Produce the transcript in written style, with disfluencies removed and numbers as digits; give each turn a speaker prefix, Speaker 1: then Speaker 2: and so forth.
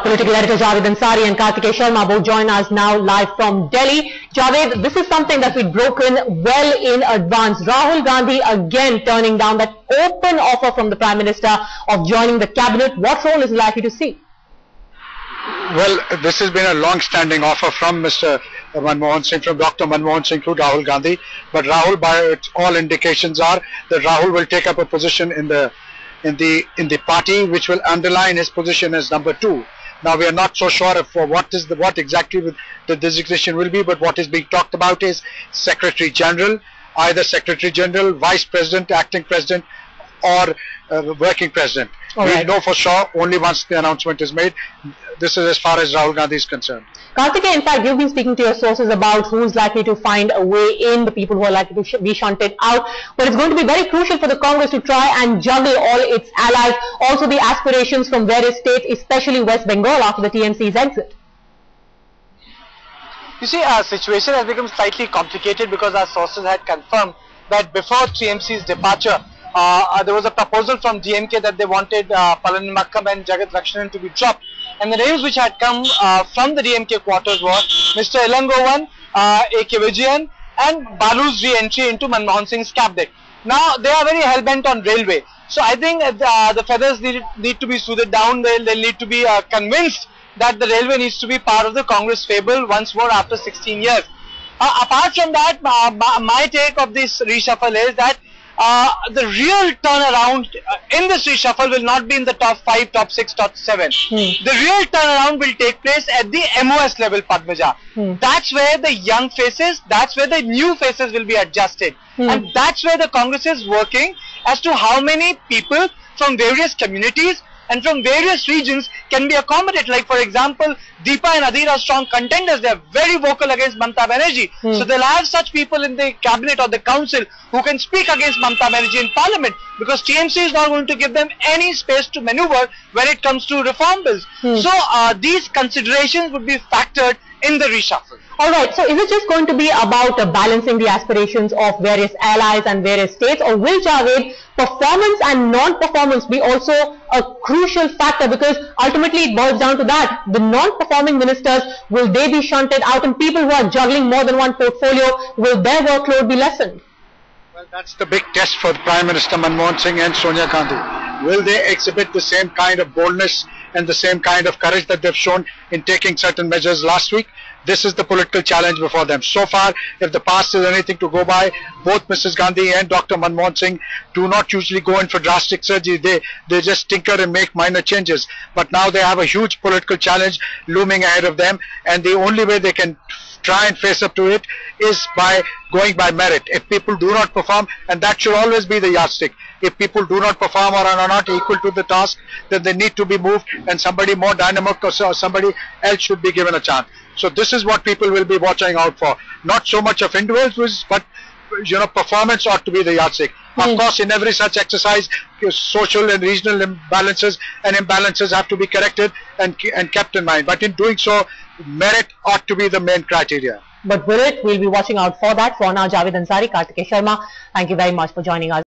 Speaker 1: Political editor Javed Ansari and Kartikeya Sharma both join us now live from Delhi. Javed, this is something that we'd broken well in advance. Rahul Gandhi again turning down that open offer from the Prime Minister of joining the cabinet. What role is he likely to see?
Speaker 2: Well, this has been a long-standing offer from Mr. Manmohan Singh, from Dr. Manmohan Singh to Rahul Gandhi. But Rahul, by all indications are that Rahul will take up a position in the party, which will underline his position as number 2. Now we are not so sure of what exactly the designation will be, but what is being talked about is Secretary General, either Secretary General, Vice President, Acting President, or Working President. We know for sure only once the announcement is made. This is as far as Rahul Gandhi is concerned.
Speaker 1: Kartikeya, in fact, you've been speaking to your sources about who's likely to find a way in, the people who are likely to be shunted out. But it's going to be very crucial for the Congress to try and juggle all its allies, also the aspirations from various states, especially West Bengal after the TMC's exit.
Speaker 3: You see, our situation has become slightly complicated because our sources had confirmed that before TMC's departure, there was a proposal from DMK that they wanted Palanimakkam and Jagat Rakshanan to be dropped. And the names which had come from the DMK quarters were Mr. Elangovan, A.K. Vijayan and Balu's re-entry into Manmohan Singh's cabinet. Now, they are very hell-bent on railway. So, I think the feathers need to be soothed down. They'll need to be convinced that the railway needs to be part of the Congress fable once more after 16 years. Apart from that, my take of this reshuffle is that the real turnaround in this reshuffle will not be in the top 5, top 6, top 7. The real turnaround will take place at the MOS level, Padmaja. That's where the young faces, that's where the new faces will be adjusted. And that's where the Congress is working as to how many people from various communities and from various regions can be accommodated. Like, for example, Deepa and Adhir are strong contenders. They are very vocal against Mamata Banerjee. So they'll have such people in the cabinet or the council who can speak against Mamata Banerjee in parliament, because TMC is not going to give them any space to maneuver when it comes to reform bills. So these considerations would be factored in the reshuffle.
Speaker 1: Alright, so is it just going to be about balancing the aspirations of various allies and various states, or will, Javed, performance and non-performance be also a crucial factor? Because ultimately it boils down to that. The non-performing ministers, will they be shunted out, and people who are juggling more than one portfolio, will their workload be lessened?
Speaker 2: Well, that's the big test for the Prime Minister Manmohan Singh and Sonia Gandhi. Will they exhibit the same kind of boldness and the same kind of courage that they've shown in taking certain measures last week? This is the political challenge before them. So far, if the past is anything to go by, both Mrs. Gandhi and Dr. Manmohan Singh do not usually go in for drastic surgery. They just tinker and make minor changes. But now they have a huge political challenge looming ahead of them, and the only way they can try and face up to it is by going by merit. If people do not perform, and that should always be the yardstick, if people do not perform or are not equal to the task, then they need to be moved, and somebody more dynamic or somebody else should be given a chance. So this is what people will be watching out for. Not so much of individuals, but performance ought to be the yardstick. Of course, in every such exercise, social and regional imbalances have to be corrected and kept in mind. But in doing so, merit ought to be the main criteria.
Speaker 1: But will it? We'll be watching out for that. For now, Javed Ansari, Kartikeya Sharma, thank you very much for joining us.